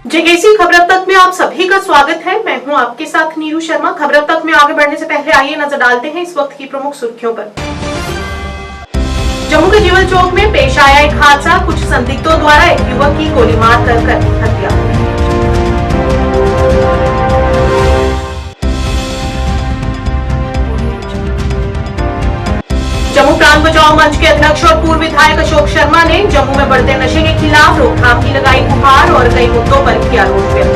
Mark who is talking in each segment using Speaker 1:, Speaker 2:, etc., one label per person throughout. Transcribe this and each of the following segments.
Speaker 1: JKC खबर अब तक में आप सभी का स्वागत है। मैं हूं आपके साथ नीरू शर्मा। खबर अब तक में आगे बढ़ने से पहले आइए नजर डालते हैं इस वक्त की प्रमुख सुर्खियों पर। जम्मू के जीवल चौक में पेश आया एक हादसा। कुछ संदिग्धों द्वारा एक युवक की गोली मार कर हत्या। जम्मू प्रांत बचाओ मंच के अध्यक्ष और पूर्व विधायक अशोक शर्मा ने जम्मू में बढ़ते नशे के खिलाफ रोकथाम की लगाई गुहार और कई मुद्दों पर किया रोष व्यक्त।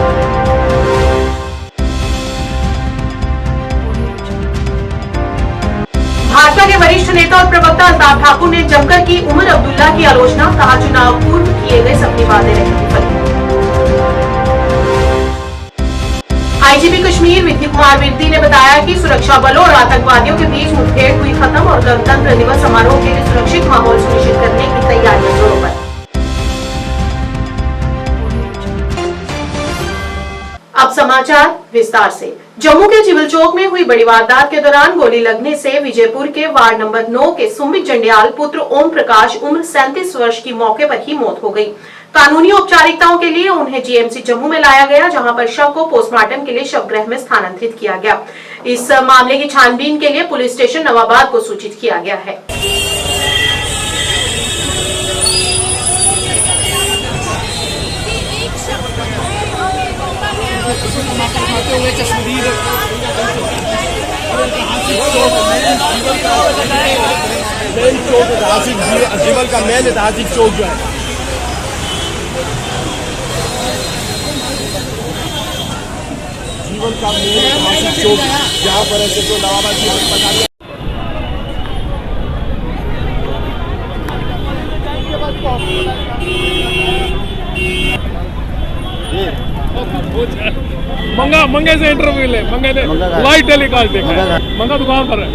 Speaker 1: भाजपा के वरिष्ठ नेता और प्रवक्ता अल्ताफ ठाकुर ने जमकर की उमर अब्दुल्ला की आलोचना। कहा, चुनाव पूर्व किए गए सभी वादे रहे विफल। आईजीपी कश्मीर विधि कुमार विरदी ने बताया कि सुरक्षा बलों और आतंकवादियों के बीच मुठभेड़ हुई खत्म और गणतंत्र दिवस समारोह के लिए सुरक्षित माहौल सुनिश्चित करने की तैयारियां जोरों पर। अब समाचार विस्तार से। जम्मू के जीवल चौक में हुई बड़ी वारदात के दौरान गोली लगने से विजयपुर के वार्ड नंबर 9 के सुमित जंडियाल पुत्र ओम प्रकाश उम्र 37 वर्ष की मौके पर ही मौत हो गई। कानूनी औपचारिकताओं के लिए उन्हें जीएमसी जम्मू में लाया गया, जहां पर शव को पोस्टमार्टम के लिए शवगृह में स्थानांतरित किया गया। इस मामले की छानबीन के लिए पुलिस स्टेशन नवाबाद को सूचित किया गया है।
Speaker 2: जीवल का मेन ऐतिहासिक चौक जो है, जीवल का मेन ऐतिहासिक चौक, जहाँ पर ऐसे तो नवाबाद की
Speaker 3: मंगे से इंटरव्यू ले। मंगे ने लाइव टेलीकास्ट देखा है। मंगा दुकान पर है,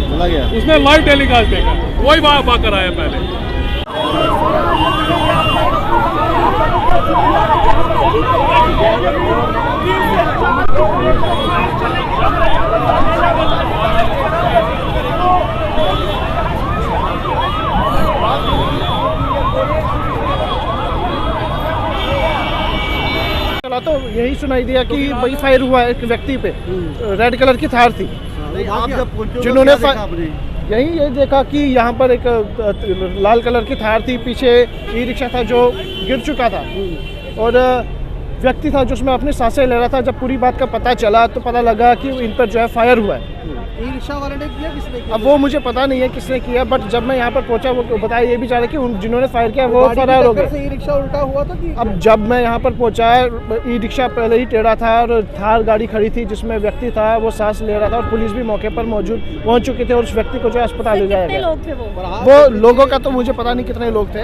Speaker 3: उसने लाइव टेलीकास्ट देखा, वही बात कराया पहले।
Speaker 4: तो यही सुनाई दिया कि भाई फायर हुआ एक व्यक्ति पे, रेड कलर की थार थी। जिन्होंने यही देखा कि यहाँ पर एक लाल कलर की थार थी, पीछे ई रिक्शा था जो गिर चुका था और व्यक्ति था जो उसमें अपनी सांसें ले रहा था। जब पूरी बात का पता चला तो पता लगा कि इन पर जो है फायर हुआ है।
Speaker 5: ई रिक्शा वाले ने किया, किसने किया?
Speaker 4: अब वो मुझे पता नहीं है किसने किया, बट जब मैं यहाँ पर पहुंचा वो बताया ये भी जा रहा कि जिन्होंने फायर किया वो फरार हो गए।
Speaker 5: ई रिक्शा उल्टा हुआ था कि?
Speaker 4: अब जब मैं यहाँ पर पहुंचा, ई रिक्शा पहले ही टेढ़ा था और थार गाड़ी खड़ी थी जिसमें व्यक्ति था वो सांस ले रहा था और पुलिस भी मौके पर पहुंच चुके थे और उस व्यक्ति को जो अस्पताल ले जाया गया। वो लोगों का तो मुझे पता नहीं कितने लोग थे,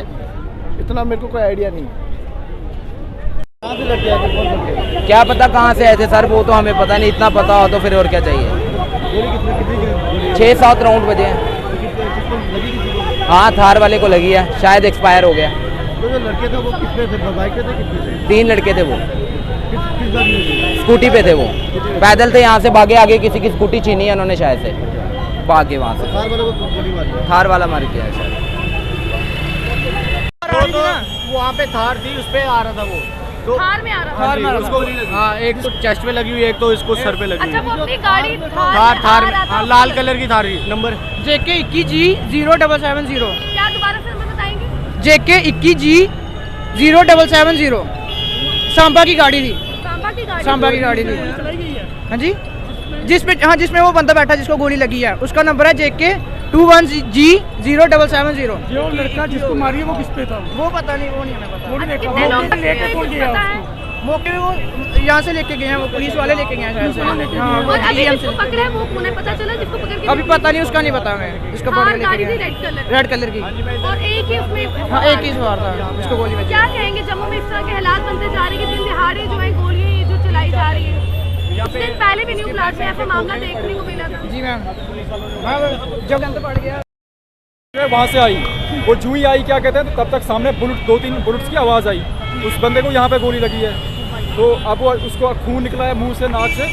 Speaker 4: इतना मेरे को कोई आइडिया नहीं।
Speaker 6: क्या पता कहाँ से आए थे सर, वो तो हमें पता नहीं। इतना पता हो तो फिर और क्या चाहिए। 6-7 राउंड बजे हैं। हाँ, थार वाले को लगी है, शायद एक्सपायर हो गया।
Speaker 5: तो जो लड़के थे वो कितने थे, बाइक पे थे, कितने थे?
Speaker 6: 3 लड़के थे वो,
Speaker 5: किस गाड़ी में?
Speaker 6: स्कूटी पे थे वो, पैदल थे। यहाँ से भागे, आगे किसी की स्कूटी छीनी है उन्होंने शायद से, भागे वहाँ से।
Speaker 5: थार वाले को गोली मारी?
Speaker 6: थार वाला मार दिया है शायद।
Speaker 5: वहाँ पे थार थी, उस पे आ रहा था वो, तो
Speaker 7: थार में आ रहा था।
Speaker 5: उसको हाँ, एक तो चेस्ट पे लगी हुई है, एक तो इसको सर पे लगी हुई
Speaker 7: अच्छा, वो अपनी गाड़ी
Speaker 5: थार हाँ, लाल कलर की थार, नंबर
Speaker 8: JK 21G0770।
Speaker 7: क्या दोबारा फिर हमें बताएंगे?
Speaker 8: JK 21G0770 सांबा की गाड़ी थी। सांबा की गाड़ी थी। हाँ जी, जिसमें वो बंदा बैठा जिसको गोली लगी है, उसका नंबर है JK 21G0770।
Speaker 3: जो लड़का जिसको मारी है वो किस पे था?
Speaker 8: वो पता नहीं, वो नहीं हमें पता।
Speaker 7: कितने लोग
Speaker 3: लेके कौन गया उसको?
Speaker 8: मौके पे वो यहाँ से लेके गए हैं, वो पुलिस वाले लेके गए हैं शायद से। हाँ,
Speaker 7: और अभी
Speaker 8: GM
Speaker 7: जिसको
Speaker 8: से।
Speaker 7: पकड़ा है वो उन्हें पता चला जिसको पकड़ के?
Speaker 8: अभी पता नहीं, उसका नहीं पता हमें। इसको पकड़ के
Speaker 7: गाड़ी
Speaker 8: लेके
Speaker 7: थी
Speaker 8: गए
Speaker 7: रेड कलर
Speaker 8: रेड कलर की।
Speaker 7: और एक ही उसमें
Speaker 8: हाँ, एक ही सवार था जिसको गोली बची।
Speaker 7: क्या कहेंगे, जम्मू में इस तरह के हालात बनते जा रहे हैं कि दिन दिहाड़े जो है गोली जो चलाई जा रही है? कुछ दिन पहले भी न्यू क्लास में ऐसा मामला देखने को मिला था।
Speaker 8: जी मैम, हाँ जब पड़ गया
Speaker 3: वहाँ से आई, वो जूं ही आई क्या कहते हैं, तो तब तक सामने 2-3 बुलेट्स की आवाज़ आई। उस बंदे को यहाँ पे गोली लगी है, तो अब वो उसको खून निकला है मुंह से, नाक से,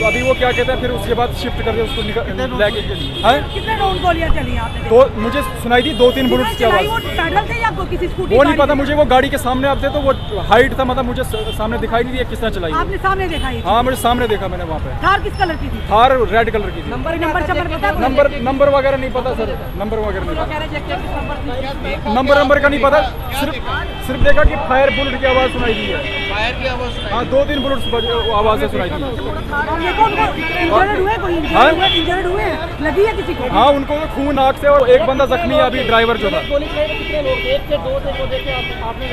Speaker 9: तो अभी वो क्या कहते हैं, फिर उसके बाद शिफ्ट करके उसको लेके
Speaker 7: कितने राउंड गोलियां चली आपने?
Speaker 9: तो मुझे सुनाई दी 2-3 बुलेट्स की आवाज़।
Speaker 7: वो पैदल थे या किसी स्कूटी?
Speaker 9: वो नहीं पता मुझे, वो गाड़ी के सामने आप थे तो वो हाइट था, मतलब मुझे सामने दिखाई नहीं दिया किस तरह चलाई।
Speaker 7: आपने सामने देखा?
Speaker 9: हाँ मुझे सामने देखा मैंने वहाँ पे।
Speaker 7: थार किस कलर की थी?
Speaker 9: थार रेड कलर की थी।
Speaker 7: नंबर
Speaker 9: नंबर वगैरह नहीं पता सर, नंबर वगैरह नहीं पता, नंबर का नहीं पता, सिर्फ देखा कि फायर बुलेट की आवाज़ सुनाई दी है। फायर की आवाज़? हाँ 2-3 बुलेट आवाज़ सुनाई दी।
Speaker 7: इंजर्ड हुए लगी है किसी को?
Speaker 9: हाँ उनको तो खून आँख से, और एक बंदा जख्मी है अभी, ड्राइवर जो था।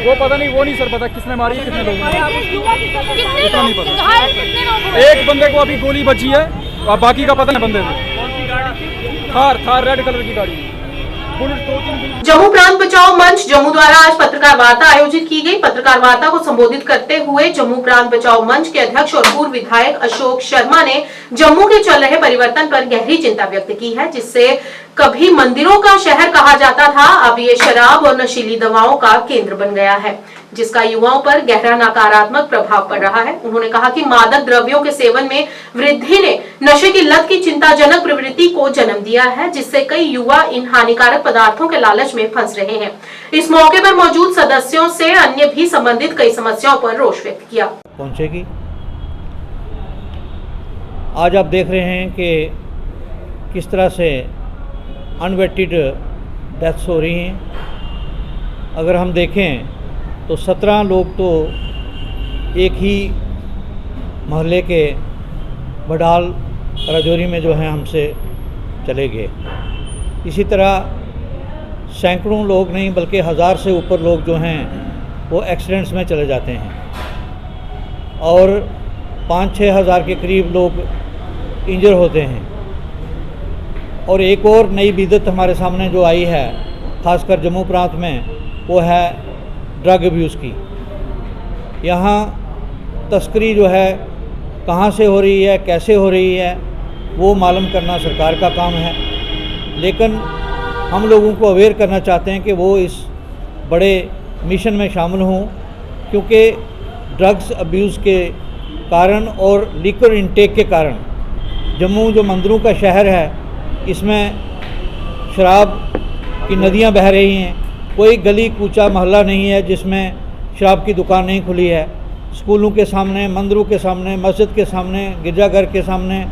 Speaker 9: वो पता नहीं, वो नहीं सर पता किसने मारी, कितने लोग नहीं पता। एक बंदे को अभी गोली बची है और बाकी का पता नहीं बंदे को। थार रेड कलर की गाड़ी।
Speaker 1: जम्मू प्रांत बचाओ मंच जम्मू द्वारा आज पत्रकार वार्ता आयोजित की गई। पत्रकार वार्ता को संबोधित करते हुए जम्मू प्रांत बचाओ मंच के अध्यक्ष और पूर्व विधायक अशोक शर्मा ने जम्मू के चल रहे परिवर्तन पर गहरी चिंता व्यक्त की है, जिससे कभी मंदिरों का शहर कहा जाता था, अब ये शराब और नशीली दवाओं का केंद्र बन गया है, जिसका युवाओं पर गहरा नकारात्मक प्रभाव पड़ रहा है। उन्होंने कहा कि मादक द्रव्यों के सेवन में वृद्धि ने नशे की लत की चिंताजनक प्रवृत्ति को जन्म दिया है, जिससे कई युवा इन हानिकारक पदार्थों के लालच में फंस रहे हैं। इस मौके पर मौजूद सदस्यों से अन्य भी संबंधित कई समस्याओं पर रोष व्यक्त किया।
Speaker 10: पहुंचेगी। आज आप देख रहे हैं कि किस तरह से अनवेटेड डेथ्स हो रही हैं। अगर हम देखें तो 17 लोग तो एक ही मोहल्ले के बडाल राजौरी में जो है हमसे चले गए। इसी तरह सैकड़ों लोग नहीं बल्कि 1000 से ऊपर लोग जो हैं वो एक्सीडेंट्स में चले जाते हैं और 5-6 हज़ार के करीब लोग इंजर होते हैं। और एक और नई बिदत हमारे सामने जो आई है ख़ासकर जम्मू प्रांत में, वो है ड्रग अब्यूज़ की। यहाँ तस्करी जो है कहाँ से हो रही है, कैसे हो रही है, वो मालूम करना सरकार का काम है, लेकिन हम लोगों को अवेयर करना चाहते हैं कि वो इस बड़े मिशन में शामिल हों, क्योंकि ड्रग्स अब्यूज़ के कारण और लिकर इंटेक के कारण जम्मू जो मंदिरों का शहर है, इसमें शराब की नदियाँ बह रही हैं। कोई गली कूचा मोहल्ला नहीं है जिसमें शराब की दुकान नहीं खुली है। स्कूलों के सामने, मंदिरों के सामने, मस्जिद के सामने, गिरजाघर के सामने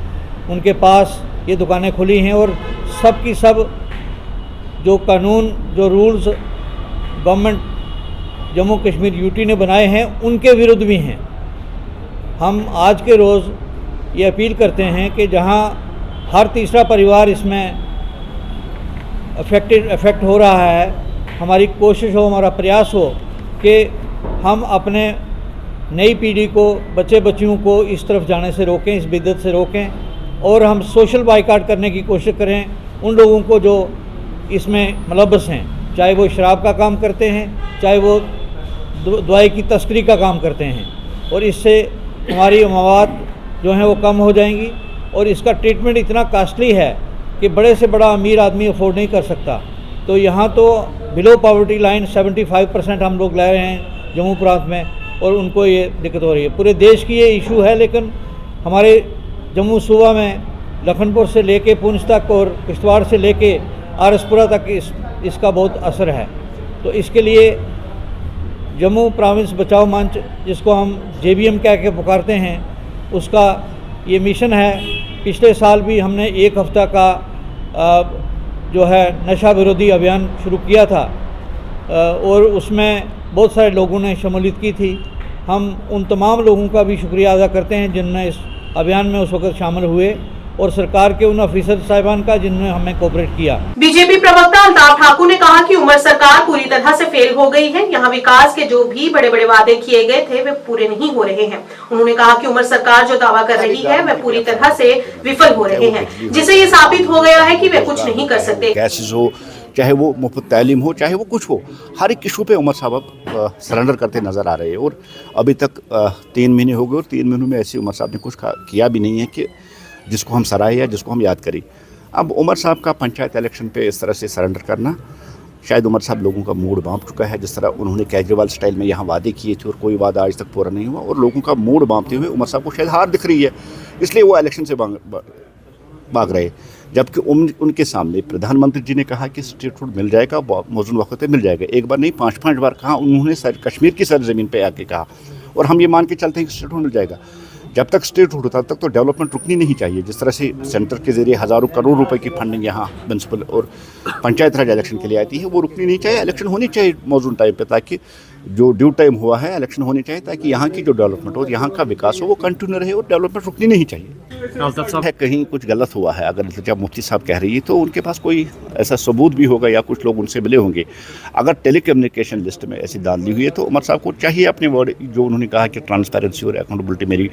Speaker 10: उनके पास ये दुकानें खुली हैं और सब की सब जो कानून, जो rules government Jammu Kashmir UT ने बनाए हैं उनके विरुद्ध भी हैं। हम आज के रोज़ ये अपील करते हैं कि जहां हर तीसरा परिवार इसमें अफेक्ट हो रहा है, हमारी कोशिश हो, हमारा प्रयास हो कि हम अपने नई पीढ़ी को, बच्चे बच्चियों को इस तरफ जाने से रोकें, इस बिदत से रोकें और हम सोशल बाइकाट करने की कोशिश करें उन लोगों को जो इसमें मुलव्वस हैं, चाहे वो शराब का काम करते हैं, चाहे वो दवाई की तस्करी का काम करते हैं, और इससे हमारी मवाद जो हैं वो कम हो जाएंगी। और इसका ट्रीटमेंट इतना कास्टली है कि बड़े से बड़ा अमीर आदमी अफोर्ड नहीं कर सकता। तो यहाँ तो बिलो पॉवर्टी लाइन 75% हम लोग ले रहे हैं जम्मू प्रांत में, और उनको ये दिक्कत हो रही है। पूरे देश की ये इशू है, लेकिन हमारे जम्मू सूबा में लखनपुर से लेके पुंछ तक और किश्तवाड़ से लेके आरसपुरा तक इसका बहुत असर है। तो इसके लिए जम्मू प्रोविंस बचाओ मंच, जिसको हम JBM कह के पुकारते हैं, उसका ये मिशन है। पिछले साल भी हमने 1 हफ्ता का जो है नशा विरोधी अभियान शुरू किया था और उसमें बहुत सारे लोगों ने शमूलियत की थी। हम उन तमाम लोगों का भी शुक्रिया अदा करते हैं जिन्होंने इस अभियान में उस वक्त शामिल हुए, और सरकार के उन अफसर साहिबान का जिन्होंने हमें कोऑपरेट किया।
Speaker 1: बीजेपी प्रवक्ता अल्ताफ ठाकुर ने कहा कि उमर सरकार पूरी तरह से फेल हो गई है। यहाँ विकास के जो भी बड़े बड़े वादे किए गए थे वे पूरे नहीं हो रहे हैं। उन्होंने कहा कि उमर सरकार जो दावा कर रही है वह पूरी तरह से विफल हो रहे हैं, जिससे ये साबित हो गया है कि वे कुछ नहीं कर सकते।
Speaker 2: कैसेस हो, चाहे वो मुफ्त तालीम हो, चाहे वो कुछ हो, हर एक इशू पे उमर साहब सरेंडर करते नज़र आ रहे हैं। और अभी तक 3 महीने हो गए और 3 महीनों में ऐसे उमर साहब ने कुछ किया भी नहीं है कि जिसको हम सराहें या जिसको हम याद करें। अब उमर साहब का पंचायत इलेक्शन पे इस तरह से सरेंडर करना शायद उमर साहब लोगों का मूड भांप चुका है। जिस तरह उन्होंने केजरीवाल स्टाइल में यहाँ वादे किए थे और कोई वादा आज तक पूरा नहीं हुआ, और लोगों का मूड भांपते हुए उमर साहब को शायद हार दिख रही है, इसलिए वो इलेक्शन से भाग रहे। जबकि उनके सामने प्रधानमंत्री जी ने कहा कि स्टेटहुड मिल जाएगा, मौजूद वक्त पे मिल जाएगा। एक बार नहीं, 5 बार कहा उन्होंने। कश्मीर की सरजमीन पे आके कहा, और हम ये मान के चलते हैं कि स्टेटहुड मिल जाएगा। जब तक स्टेटहुड होता तब तक तो डेवलपमेंट रुकनी नहीं चाहिए। जिस तरह से सेंटर के जरिए हज़ारों करोड़ रुपए की फंडिंग यहाँ म्यूनसिपल और पंचायत राज इलेक्शन के लिए आती है, वो रुकनी नहीं चाहिए। इलेक्शन होनी चाहिए मौजूद टाइम पे, ताकि जो ड्यू टाइम हुआ है इलेक्शन होनी चाहिए, ताकि यहाँ की जो डेवलपमेंट हो, यहाँ का विकास हो, वो कंटिन्यू रहे, और डेवलपमेंट रुकनी नहीं चाहिए। है कहीं कुछ गलत हुआ है, अगर जब मुफ्ती साहब कह रही है तो उनके पास कोई ऐसा सबूत भी होगा या कुछ लोग उनसे मिले होंगे। अगर टेली कम्युनिकेशन लिस्ट में ऐसी डाली हुई है तो उमर साहब को चाहिए अपने वर्ड, जो उन्होंने कहा कि ट्रांसपेरेंसी और अकाउंटेबिलिटी मेरी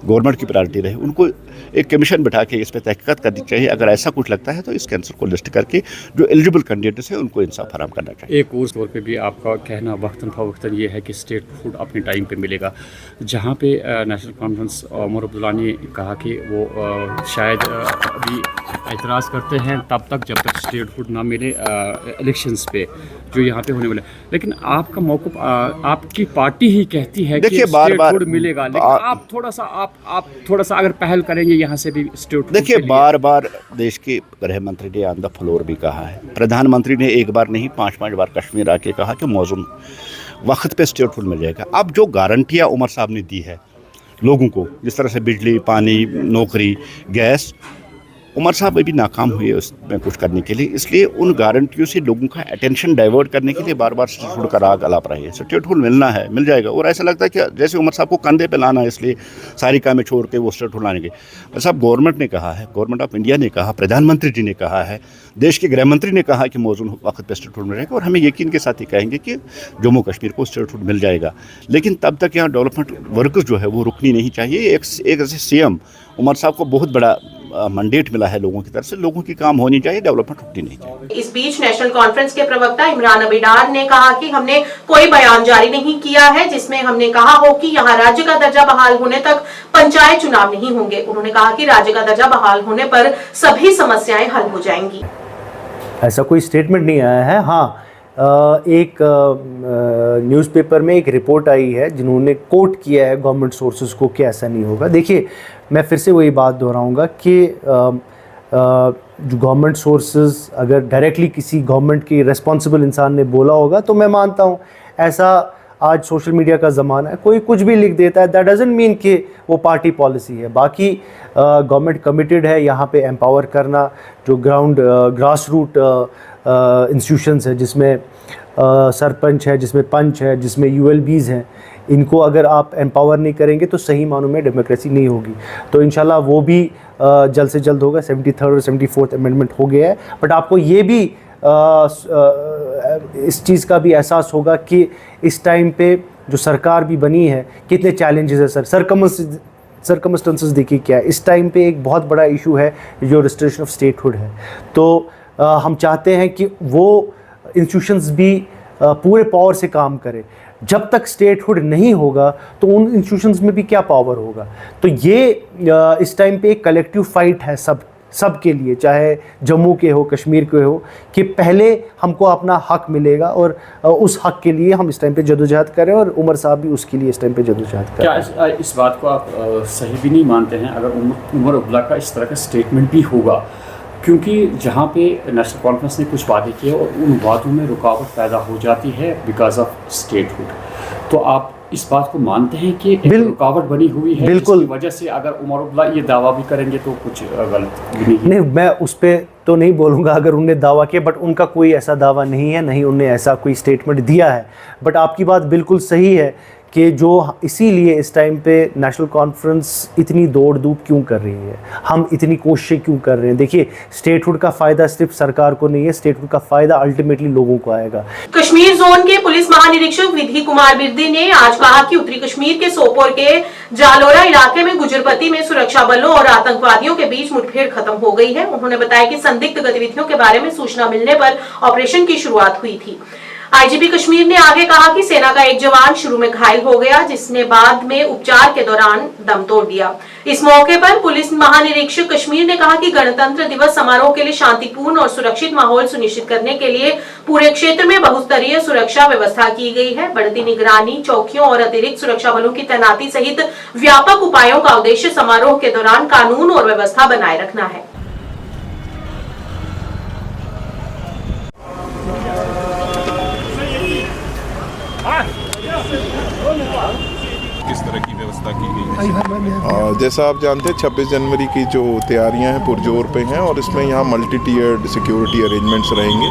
Speaker 2: गवर्नमेंट की प्रायोरिटी रहे, उनको एक कमीशन बैठा के इस पर तहकीकात करनी चाहिए। अगर ऐसा कुछ लगता है तो इस कैंसर को लिस्ट करके जो एलिजिबल कैंडिडेट्स है उनको इंसाफ फराहम करना चाहिए।
Speaker 11: एक और तौर पे भी आपका कहना वक्तन फवक्तन ये है कि स्टेटहुड अपने टाइम पे मिलेगा, जहाँ पे नेशनल कॉन्फ्रेंस उमर अब्दुल्ला ने कहा कि वो शायद अभी एतराज़ करते हैं तब तक जब तक स्टेटहुड ना मिले इलेक्शंस पे जो यहाँ पे होने वाले। लेकिन आपका मौक़िफ़, आपकी पार्टी ही कहती है कि स्टेटहुड मिलेगा, लेकिन आप थोड़ा सा अगर पहल करेंगे यहाँ से भी स्टेटहुड।
Speaker 2: देखिए, बार बार देश के गृह मंत्री ने ऑन द फ्लोर भी कहा है, प्रधानमंत्री ने एक बार नहीं 5 बार कश्मीर आके कहा कि मौजूद वक्त पे स्टेटहुड मिल जाएगा। अब जो गारंटियाँ उमर साहब ने दी है लोगों को, जिस तरह से बिजली, पानी, नौकरी, गैस, उमर साहब अभी नाकाम हुए उसमें कुछ करने के लिए, इसलिए उन गारंटियों से लोगों का अटेंशन डाइवर्ट करने के लिए बार बार स्टेटहुड का राग अलाप रही है। स्टेटहुड मिलना है, मिल जाएगा। और ऐसा लगता है कि जैसे उमर साहब को कंधे पे लाना है, इसलिए सारी कामें छोड़ के वो स्टेटहुड लाएंगे। साहब, गवर्नमेंट ने कहा है, गवर्नमेंट ऑफ इंडिया ने कहा, प्रधानमंत्री जी ने कहा है, देश के गृह मंत्री ने कहा कि मौजूद वक्त पर स्टेटहुड मिल जाएगा, और हमें यकीन के साथ ही कहेंगे कि जम्मू कश्मीर को स्टेटहुड मिल जाएगा। लेकिन तब तक यहाँ डेवलपमेंट वर्क जो है वो रुकनी नहीं चाहिए। एक ऐसे सीएम उमर साहब को बहुत बड़ा मैंडेट मिला है लोगों की तरफ से, लोगों की काम होनी चाहिए, डेवलपमेंट रुकनी नहीं चाहिए।
Speaker 1: इस बीच नेशनल कॉन्फ्रेंस के प्रवक्ता इमरान अबीडार ने कहा कि हमने कोई बयान जारी नहीं किया है जिसमें हमने कहा हो कि यहाँ राज्य का दर्जा बहाल होने तक पंचायत चुनाव नहीं होंगे। उन्होंने कहा कि राज्य का दर्जा बहाल होने पर सभी समस्याएं हल हो जाएंगी।
Speaker 12: ऐसा कोई स्टेटमेंट नहीं आया है। हाँ, एक न्यूज़पेपर में एक रिपोर्ट आई है जिन्होंने कोट किया है गवर्नमेंट सोर्सेज को कि ऐसा नहीं होगा। देखिए, मैं फिर से वही बात दोहराऊंगा कि जो गवर्नमेंट सोर्सेज अगर डायरेक्टली किसी गवर्नमेंट की रिस्पॉन्सिबल इंसान ने बोला होगा तो मैं मानता हूँ। ऐसा आज सोशल मीडिया का ज़माना है, कोई कुछ भी लिख देता है, दैट डजंट मीन कि वो पार्टी पॉलिसी है। बाकी गवर्नमेंट कमिटेड है यहाँ पे एम्पावर करना जो ग्रास रूट इंस्टीट्यूशंस है, जिसमें सरपंच है, जिसमें पंच है, जिसमें ULBs हैं। इनको अगर आप एम्पावर नहीं करेंगे तो सही मानों में डेमोक्रेसी नहीं होगी। तो इंशाल्लाह वो भी जल्द से जल्द होगा। 73rd और 74th अमेंडमेंट हो गया है। बट आपको ये भी इस चीज़ का भी एहसास होगा कि इस टाइम पे जो सरकार भी बनी है, कितने चैलेंजेस है सर। सरकमस्टेंसेस देखिए क्या है। इस टाइम पे एक बहुत बड़ा इशू है जो रिस्ट्रिक्शन ऑफ स्टेटहुड है। तो हम चाहते हैं कि वो इंस्टीट्यूशंस भी पूरे पावर से काम करें। जब तक स्टेटहुड नहीं होगा तो उन इंस्टीट्यूशंस में भी क्या पावर होगा। तो ये इस टाइम पे एक कलेक्टिव फाइट है सब के लिए, चाहे जम्मू के हो, कश्मीर के हो, कि पहले हमको अपना हक मिलेगा और उस हक के लिए हम इस टाइम पे जदोजहद करें, और उमर साहब भी उसके लिए इस टाइम पे जदोजहद करें।
Speaker 11: क्या इस बात को आप सही भी नहीं मानते हैं अगर उमर अब्दुल्ला का इस तरह का स्टेटमेंट भी होगा? क्योंकि जहाँ पे नेशनल कॉन्फ्रेंस ने कुछ वादे किए और उन वादों में रुकावट पैदा हो जाती है बिकॉज ऑफ स्टेटहुड, तो आप इस बात को मानते हैं कि एक रुकावट बनी हुई है जिसकी वजह से अगर उमर अब्दुल्ला ये दावा भी करेंगे तो कुछ गलत नहीं? मैं उस पर तो नहीं बोलूँगा अगर उनने दावा किया, बट उनका कोई ऐसा दावा नहीं है, नहीं उनने ऐसा कोई स्टेटमेंट दिया है। बट आपकी बात बिल्कुल सही है कि जो इसीलिए इस टाइम पे नेशनल कॉन्फ्रेंस इतनी दौड़ धूप क्यों कर रही है, हम इतनी कोशिशें क्यों कर रहे हैं। देखिए, स्टेटहुड का फ़ायदा सिर्फ सरकार को नहीं है, स्टेटहुड का फ़ायदा अल्टीमेटली लोगों को आएगा।
Speaker 1: कश्मीर जोन के पुलिस महानिरीक्षक विधि कुमार बिरदी ने आज कहा कि उत्तरी कश्मीर के सोपोर के जालोरा इलाके में गुजरपति में सुरक्षा बलों और आतंकवादियों के बीच मुठभेड़ खत्म हो गई है। उन्होंने बताया कि संदिग्ध गतिविधियों के बारे में सूचना मिलने पर ऑपरेशन की शुरुआत हुई थी। आईजीपी कश्मीर ने आगे कहा कि सेना का एक जवान शुरू में घायल हो गया, जिसने बाद में उपचार के दौरान दम तोड़ दिया। इस मौके पर पुलिस महानिरीक्षक कश्मीर ने कहा कि गणतंत्र दिवस समारोह के लिए शांतिपूर्ण और सुरक्षित माहौल सुनिश्चित करने के लिए पूरे क्षेत्र में बहुस्तरीय सुरक्षा व्यवस्था की गई है। बढ़ती निगरानी, चौकियों और अतिरिक्त सुरक्षा बलों की तैनाती सहित व्यापक उपायों का उद्देश्य समारोह के दौरान कानून और व्यवस्था बनाए रखना है।
Speaker 13: किस तरह की व्यवस्था की गई है? जैसा आप जानते हैं 26 जनवरी की जो तैयारियां हैं पुरजोर पे हैं और इसमें यहाँ मल्टी टीयर्ड सिक्योरिटी अरेंजमेंट्स रहेंगे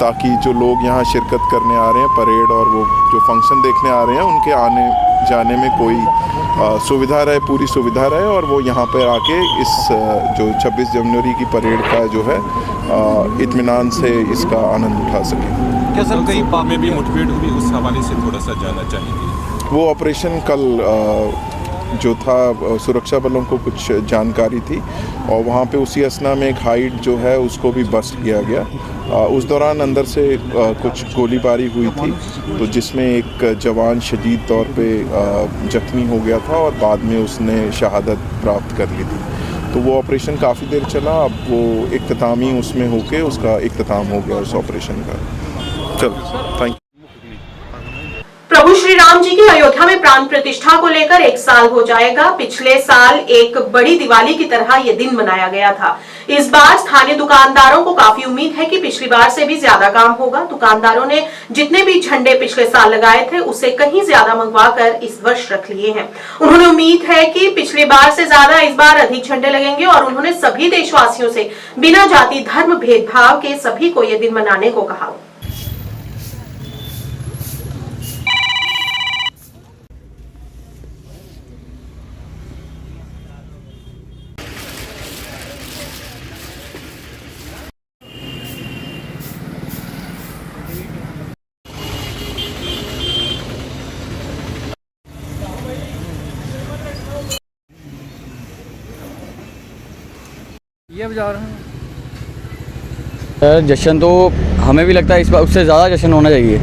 Speaker 13: ताकि जो लोग यहाँ शिरकत करने आ रहे हैं परेड और वो जो फंक्शन देखने आ रहे हैं उनके आने जाने में कोई सुविधा रहे, पूरी सुविधा रहे और वो यहाँ पर आके इस जो 26 जनवरी की परेड का जो है इत्मीनान से इसका आनंद उठा सकें।
Speaker 14: क्या सर कई में भी मुठभेड़ हुई, उस हवाले से थोड़ा सा जानना चाहेंगे?
Speaker 13: वो ऑपरेशन कल जो था सुरक्षा बलों को कुछ जानकारी थी और वहाँ पे उसी असना में एक हाइट जो है उसको भी बस्ट किया गया। उस दौरान अंदर से कुछ गोलीबारी हुई थी तो जिसमें एक जवान शदीद तौर पे जख्मी हो गया था और बाद में उसने शहादत प्राप्त कर ली थी। तो वो ऑपरेशन काफ़ी देर चला, अब वो इख्तितामी उसमें होके उसका इख्तिताम हो गया उस ऑपरेशन का। चलो, थैंक यू।
Speaker 1: प्रभु श्री राम जी की अयोध्या में प्राण प्रतिष्ठा को लेकर 1 साल हो जाएगा। पिछले साल एक बड़ी दिवाली की तरह यह दिन मनाया गया था। इस बार स्थानीय दुकानदारों को काफी उम्मीद है कि पिछली बार से भी ज्यादा काम होगा। दुकानदारों ने जितने भी झंडे पिछले साल लगाए थे उससे कहीं ज्यादा मंगवाकर इस वर्ष रख लिए हैं। उन्होंने उम्मीद है कि पिछली बार से ज्यादा इस बार अधिक झंडे लगेंगे और उन्होंने सभी देशवासियों से बिना जाति धर्म भेदभाव के सभी को यह दिन मनाने को कहा।
Speaker 15: ये बजा रहे हैं जश्न, तो हमें भी लगता है इस बार उससे ज़्यादा जश्न होना चाहिए।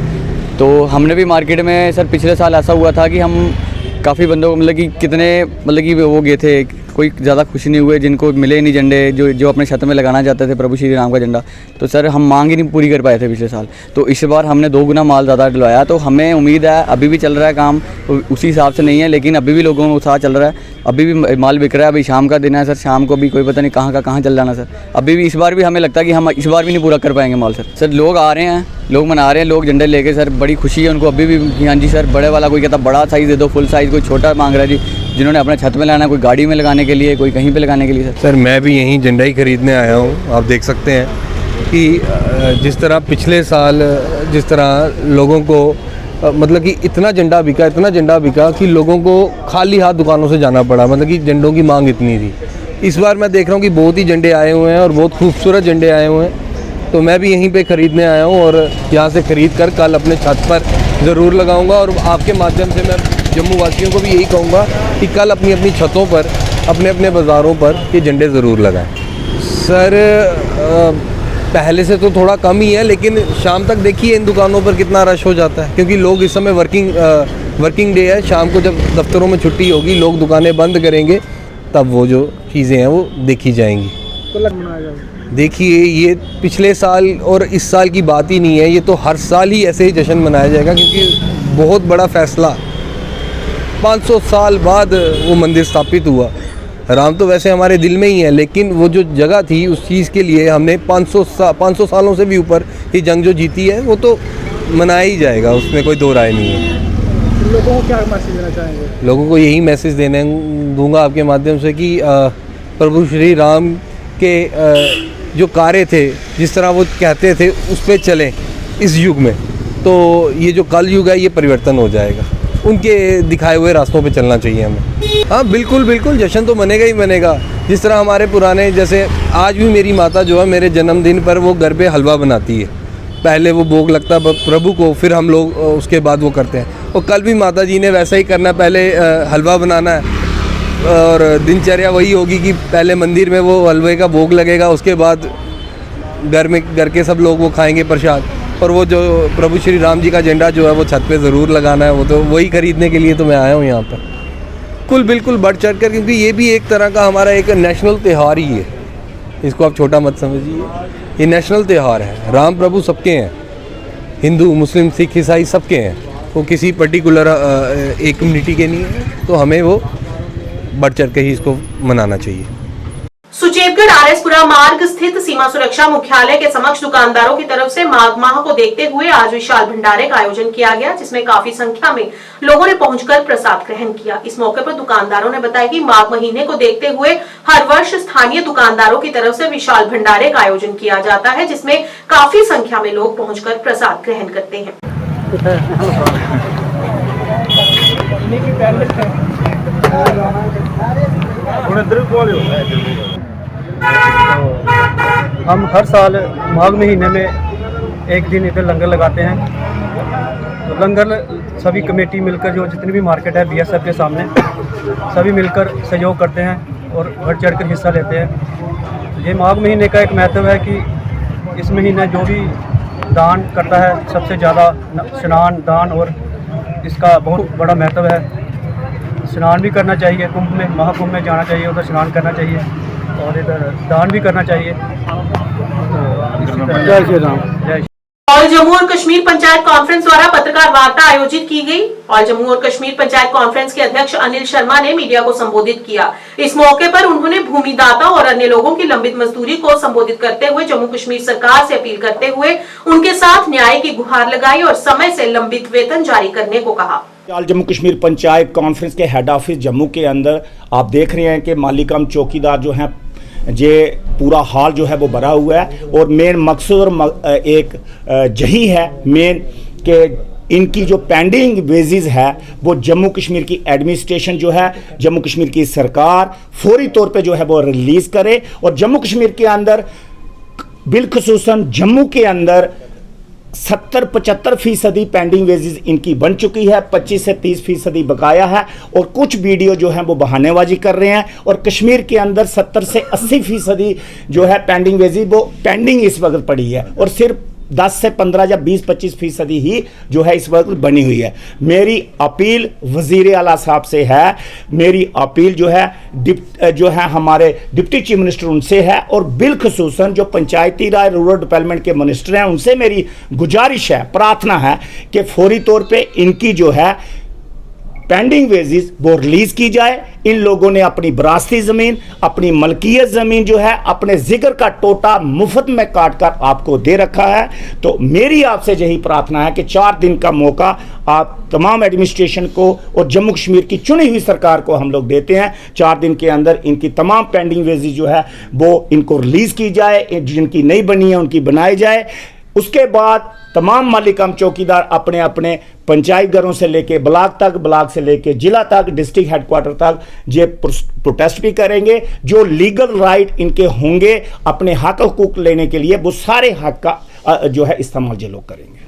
Speaker 15: तो हमने भी मार्केट में सर पिछले साल ऐसा हुआ था कि हम काफ़ी बंदों को मतलब कि कितने मतलब कि वो गए थे, कोई ज़्यादा खुश नहीं हुए, जिनको मिले नहीं झंडे जो अपने छत में लगाना चाहते थे प्रभु श्री राम का झंडा। तो सर हम मांग ही नहीं पूरी कर पाए थे पिछले साल, तो इस बार हमने 2 गुना माल ज़्यादा डलवाया। तो हमें उम्मीद है, अभी भी चल रहा है काम, उसी हिसाब से नहीं है लेकिन अभी भी लोगों में उत्साह चल रहा है, अभी भी माल बिक रहा है। अभी शाम का दिन है सर, शाम को भी कोई पता नहीं कहाँ चल जाना सर। अभी भी इस बार भी हमें लगता है कि हम इस बार भी नहीं पूरा कर पाएंगे माल सर। सर लोग आ रहे हैं, लोग मना रहे हैं, लोग झंडे लेके सर, बड़ी खुशी है उनको अभी भी। हाँ जी सर, बड़े वाला कोई कहता बड़ा साइज़ दे दो, फुल साइज़, कोई छोटा मांग रहा है जी, जिन्होंने अपने छत में लाना है, कोई गाड़ी में लगाने के लिए, कोई कहीं पे लगाने के लिए सर।
Speaker 16: मैं भी यहीं झंडा ही खरीदने आया हूँ। आप देख सकते हैं कि जिस तरह पिछले साल जिस तरह लोगों को मतलब कि इतना झंडा बिका कि लोगों को खाली हाथ दुकानों से जाना पड़ा, मतलब कि झंडों की मांग इतनी थी। इस बार मैं देख रहा हूँ कि बहुत ही झंडे आए हुए हैं और बहुत खूबसूरत झंडे आए हुए हैं। तो मैं भी यहीं पे ख़रीदने आया हूँ और यहाँ से ख़रीद कर कल अपने छत पर ज़रूर लगाऊंगा। और आपके माध्यम से मैं जम्मू वासियों को भी यही कहूँगा कि कल अपनी अपनी छतों पर, अपने अपने बाज़ारों पर ये झंडे ज़रूर लगाएं। सर पहले से तो थोड़ा कम ही है, लेकिन शाम तक देखिए इन दुकानों पर कितना रश हो जाता है, क्योंकि लोग इस समय वर्किंग डे है। शाम को जब दफ्तरों में छुट्टी होगी, लोग दुकानें बंद करेंगे, तब वो जो चीज़ें हैं वो देखी जाएंगी। देखिए ये पिछले साल और इस साल की बात ही नहीं है, ये तो हर साल ही ऐसे ही जश्न मनाया जाएगा, क्योंकि बहुत बड़ा फैसला 500 साल बाद वो मंदिर स्थापित हुआ। राम तो वैसे हमारे दिल में ही है, लेकिन वो जो जगह थी उस चीज़ के लिए हमने 500 सालों से भी ऊपर ये जंग जो जीती है वो तो मनाया ही जाएगा, उसमें कोई दो राय नहीं है।
Speaker 4: लोगों को क्या मैसेज देना चाहेंगे?
Speaker 16: लोगों को यही मैसेज देने दूंगा आपके माध्यम से कि प्रभु श्री राम के जो कार्य थे, जिस तरह वो कहते थे, उस पर चलें इस युग में। तो ये जो कल युग है ये परिवर्तन हो जाएगा, उनके दिखाए हुए रास्तों पे चलना चाहिए हमें। हाँ बिल्कुल जश्न तो मनेगा ही मनेगा। जिस तरह हमारे पुराने, जैसे आज भी मेरी माता जो है मेरे जन्मदिन पर वो घर पे हलवा बनाती है। पहले वो भोग लगता है प्रभु को, फिर हम लोग उसके बाद वो करते हैं। और कल भी माता जी ने वैसा ही करना है, पहले हलवा बनाना है और दिनचर्या वही होगी कि पहले मंदिर में वो हलवे का भोग लगेगा, उसके बाद घर के सब लोग वो खाएंगे प्रसाद। और वो जो प्रभु श्री राम जी का झंडा जो है वो छत पे ज़रूर लगाना है, वो तो वही ख़रीदने के लिए तो मैं आया हूँ यहाँ पर। बिल्कुल बढ़ चढ़ कर, क्योंकि ये भी एक तरह का हमारा एक नेशनल त्यौहार ही है, इसको आप छोटा मत समझिए, ये नेशनल त्यौहार है। राम प्रभु सबके हैं, हिंदू मुस्लिम सिख ईसाई सबके हैं, वो किसी पर्टिकुलर एक कम्युनिटी के नहीं है, तो हमें वो बढ़ चढ़ के ही इसको मनाना चाहिए।
Speaker 1: सुचेतगढ़ आरएसपुरा मार्ग स्थित सीमा सुरक्षा मुख्यालय के समक्ष दुकानदारों की तरफ से माघ माह को देखते हुए आज विशाल भंडारे का आयोजन किया गया, जिसमें काफी संख्या में लोगों ने पहुंचकर प्रसाद ग्रहण किया। इस मौके पर दुकानदारों ने बताया कि माघ महीने को देखते हुए हर वर्ष स्थानीय दुकानदारों की तरफ से विशाल भंडारे का आयोजन किया जाता है, जिसमें काफी संख्या में लोग पहुंचकर प्रसाद ग्रहण करते हैं।
Speaker 17: हम हर साल माघ महीने में एक दिन इधर लंगर लगाते हैं। तो लंगर सभी कमेटी मिलकर, जो जितनी भी मार्केट है बीएसएफ के सामने, सभी मिलकर सहयोग करते हैं और बढ़ चढ़ कर हिस्सा लेते हैं। तो ये माघ महीने का एक महत्व है कि इस महीने जो भी दान करता है सबसे ज़्यादा स्नान दान, और इसका बहुत बड़ा महत्व है। स्नान भी करना चाहिए, कुंभ में महाकुंभ में जाना चाहिए, उधर स्नान करना चाहिए और इधर दान भी करना चाहिए। जय श्री राम। जय।
Speaker 1: ऑल जम्मू और कश्मीर पंचायत कॉन्फ्रेंस द्वारा पत्रकार वार्ता आयोजित की गई। ऑल जम्मू और कश्मीर पंचायत कॉन्फ्रेंस के अध्यक्ष अनिल शर्मा ने मीडिया को संबोधित किया। इस मौके पर उन्होंने भूमिदाता और अन्य लोगों की लंबित मजदूरी को संबोधित करते हुए जम्मू कश्मीर सरकार से अपील करते हुए उनके साथ न्याय की गुहार लगाई और समय से लंबित वेतन जारी करने को कहा।
Speaker 18: ऑल जम्मू कश्मीर पंचायत कॉन्फ्रेंस के हेड ऑफिस जम्मू के अंदर आप देख रहे हैं कि मालिकम चौकीदार जो हैं, ये पूरा हॉल जो है वो भरा हुआ है और मेन मकसद एक यही है मेन कि इनकी जो पेंडिंग वेजेस है वो जम्मू कश्मीर की एडमिनिस्ट्रेशन जो है, जम्मू कश्मीर की सरकार फौरी तौर पे जो है वो रिलीज़ करे। और जम्मू कश्मीर के अंदर बिलखसूसन जम्मू के अंदर 70-75% पेंडिंग वेजेस इनकी बन चुकी है, 25 से 30% बकाया है और कुछ वीडियो जो है वो बहानेबाजी कर रहे हैं। और कश्मीर के अंदर 70 से 80% जो है पेंडिंग वेजेस वो पेंडिंग इस वक्त पड़ी है और सिर्फ 10 से 15 या 20-25% ही जो है इस वक्त बनी हुई है। मेरी अपील वजीर आला साहब से है, मेरी अपील जो है हमारे डिप्टी चीफ मिनिस्टर उनसे है और बिलखसूसन जो पंचायती राज रूरल डेवलपमेंट के मिनिस्टर हैं उनसे मेरी गुजारिश है, प्रार्थना है कि फौरी तौर पे इनकी जो है पेंडिंग वेजेस वो रिलीज की जाए। इन लोगों ने अपनी विरासती ज़मीन, अपनी मलकियत ज़मीन जो है अपने जिक्र का टोटा मुफ्त में काट कर आपको दे रखा है। तो मेरी आपसे यही प्रार्थना है कि 4 दिन का मौका आप तमाम एडमिनिस्ट्रेशन को और जम्मू कश्मीर की चुनी हुई सरकार को हम लोग देते हैं। 4 दिन के अंदर इनकी तमाम पेंडिंग वेजेस जो है वो इनको रिलीज़ की जाए, जिनकी नहीं बनी है उनकी बनाई जाए। उसके बाद तमाम मालिकाम चौकीदार अपने अपने पंचायत घरों से लेके ब्लॉक तक, ब्लॉक से लेके जिला तक, डिस्ट्रिक्ट हेडक्वार्टर तक ये प्रोटेस्ट भी करेंगे। जो लीगल राइट इनके होंगे अपने हक हुकूक लेने के लिए, वो सारे हक का जो है इस्तेमाल ये लोग करेंगे।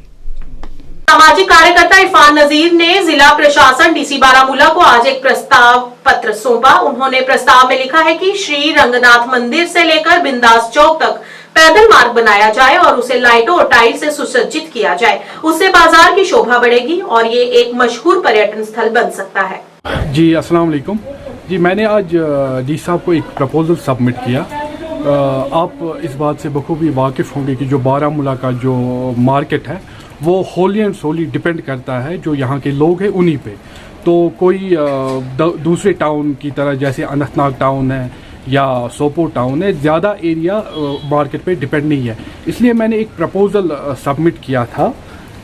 Speaker 1: सामाजिक कार्यकर्ता इरफान नजीर ने जिला प्रशासन डीसी बारामूला को आज एक प्रस्ताव पत्र सौंपा। उन्होंने प्रस्ताव में लिखा है कि श्री रंगनाथ मंदिर से लेकर बिंदास चौक तक पैदल मार्ग बनाया जाए और उसे लाइटों और टाइल से सुसज्जित किया जाए। उससे बाजार की शोभा बढ़ेगी और ये एक मशहूर पर्यटन स्थल बन सकता है।
Speaker 9: जी अस्सलाम वालेकुम जी, मैंने आज डी साहब को एक प्रपोजल सबमिट किया। आप इस बात से बखूबी वाकिफ़ होंगे कि जो बारामूला का जो मार्केट है वो होली एंड सोली डिपेंड करता है जो यहाँ के लोग हैं उन्हीं पे। तो कोई दूसरे टाउन की तरह जैसे अनंतनाग टाउन है या सोपोर टाउन है, ज़्यादा एरिया मार्केट पे डिपेंड नहीं है। इसलिए मैंने एक प्रपोज़ल सबमिट किया था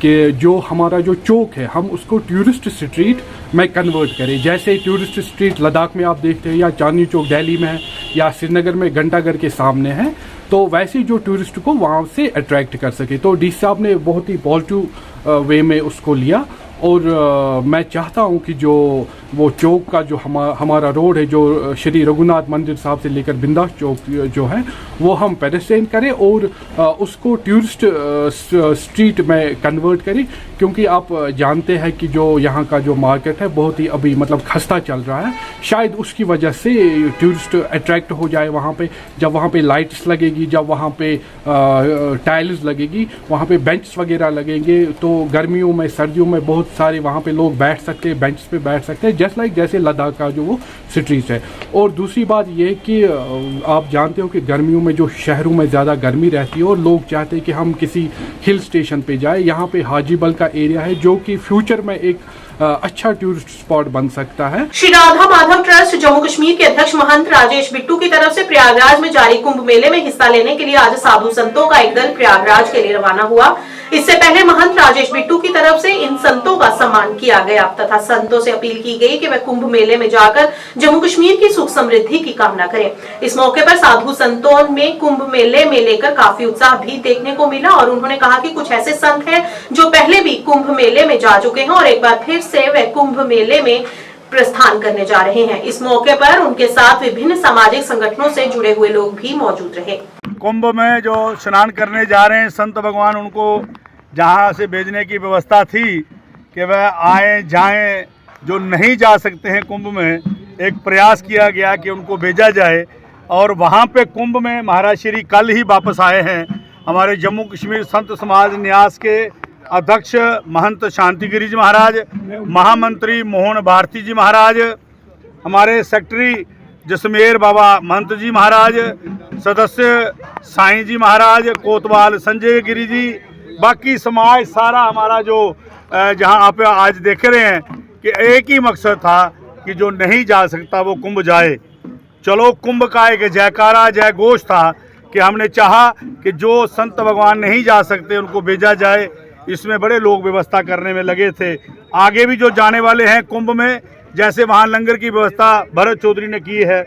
Speaker 9: कि जो हमारा जो चौक है हम उसको टूरिस्ट स्ट्रीट में कन्वर्ट करें। जैसे टूरिस्ट स्ट्रीट लद्दाख में आप देखते हैं या चांदनी चौक दिल्ली में है या श्रीनगर में घंटाघर के सामने है, तो वैसे जो टूरिस्ट को वहाँ से अट्रैक्ट कर सके। तो डी साहब ने बहुत ही पॉजिटिव वे में उसको लिया और मैं चाहता हूँ कि जो वो चौक का जो हमारा रोड है, जो श्री रघुनाथ मंदिर साहब से लेकर बिंदास चौक जो है, वो हम पेडेस्ट्रियन करें और उसको टूरिस्ट स्ट्रीट में कन्वर्ट करें, क्योंकि आप जानते हैं कि जो यहाँ का जो मार्केट है बहुत ही अभी मतलब खस्ता चल रहा है। शायद उसकी वजह से टूरिस्ट अट्रैक्ट हो जाए वहाँ पे। जब वहाँ पे लाइट्स लगेगी, जब वहाँ पे टाइल्स लगेगी, वहाँ पे बेंच वगैरह लगेंगे, तो गर्मियों में सर्दियों में बहुत सारे वहाँ पे लोग बैठ सकते हैं, बेंच पे बैठ सकते हैं, जैसे लद्दाख का जो वो सिटीज़ है। और दूसरी बात ये है कि आप जानते हो कि गर्मियों में जो शहरों में ज़्यादा गर्मी रहती है और लोग चाहते हैं कि हम किसी हिल स्टेशन पे जाए। यहाँ पे हाजीबल का एरिया है जो कि फ्यूचर में एक अच्छा टूरिस्ट स्पॉट बन सकता है।
Speaker 1: श्री राधा माधव ट्रस्ट जम्मू कश्मीर के अध्यक्ष महंत राजेश बिट्टू की तरफ से प्रयागराज में जारी कुंभ मेले में हिस्सा लेने के लिए आज साधु संतों का एक दल प्रयागराज के लिए रवाना हुआ। इससे पहले महंत राजेश बिट्टू की तरफ से इन संतों का सम्मान किया गया तथा संतों से अपील की गई कि वे कुंभ मेले में जाकर जम्मू कश्मीर की सुख समृद्धि की कामना करें। इस मौके पर साधु संतों में कुंभ मेले में लेकर काफी उत्साह भी देखने को मिला और उन्होंने कहा कि कुछ ऐसे संत हैं जो पहले भी कुंभ मेले में जा चुके हैं और एक बार फिर से वे कुंभ मेले में प्रस्थान करने जा रहे हैं। इस मौके पर उनके साथ विभिन्न सामाजिक संगठनों से जुड़े हुए लोग भी मौजूद रहे।
Speaker 19: कुंभ में जो स्नान करने जा रहे हैं संत भगवान, उनको जहां से भेजने की व्यवस्था थी कि वह आए जाएं, जो नहीं जा सकते हैं कुंभ में, एक प्रयास किया गया कि उनको भेजा जाए। और वहां पे कुंभ में महाराज श्री कल ही वापस आए हैं। हमारे जम्मू कश्मीर संत समाज न्यास के अध्यक्ष महंत शांतिगिरी जी महाराज, महामंत्री मोहन भारती जी महाराज, हमारे सेक्रेटरी जसमेर बाबा महंत जी महाराज, सदस्य साईं जी महाराज, कोतवाल संजय गिरी जी, बाकी समाज सारा हमारा जो जहां आप आज देख रहे हैं कि एक ही मकसद था कि जो नहीं जा सकता वो कुंभ जाए। चलो, कुंभ का एक जयकारा जय घोष था कि हमने चाहा कि जो संत भगवान नहीं जा सकते उनको भेजा जाए। इसमें बड़े लोग व्यवस्था करने में लगे थे। आगे भी जो जाने वाले हैं कुंभ में, जैसे वहाँ लंगर की व्यवस्था भरत चौधरी ने की है,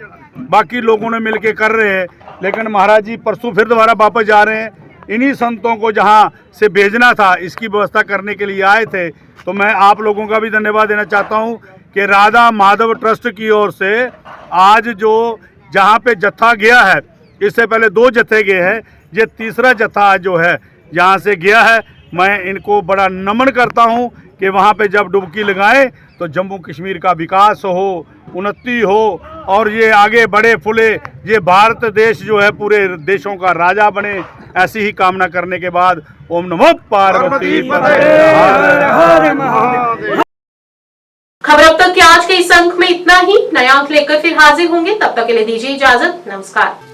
Speaker 19: बाकी लोगों ने मिलके कर रहे हैं। लेकिन महाराज जी परसों फिर दोबारा वापस जा रहे हैं। इन्हीं संतों को जहाँ से भेजना था इसकी व्यवस्था करने के लिए आए थे। तो मैं आप लोगों का भी धन्यवाद देना चाहता हूँ कि राधा माधव ट्रस्ट की ओर से आज जो जहाँ पे जत्था गया है, इससे पहले 2 जत्थे गए हैं, ये तीसरा जत्था जो है यहाँ से गया है। मैं इनको बड़ा नमन करता हूँ कि वहाँ पे जब डुबकी लगाएं तो जम्मू कश्मीर का विकास हो, उन्नति हो और ये आगे बड़े फूले, ये भारत देश जो है पूरे देशों का राजा बने। ऐसी ही कामना करने के बाद ओम नमो पार्वती पते।
Speaker 1: खबर अब तक के आज के इस अंक में इतना ही। नया अंक लेकर फिर हाजिर होंगे, तब तक के लिए दीजिए इजाजत। नमस्कार।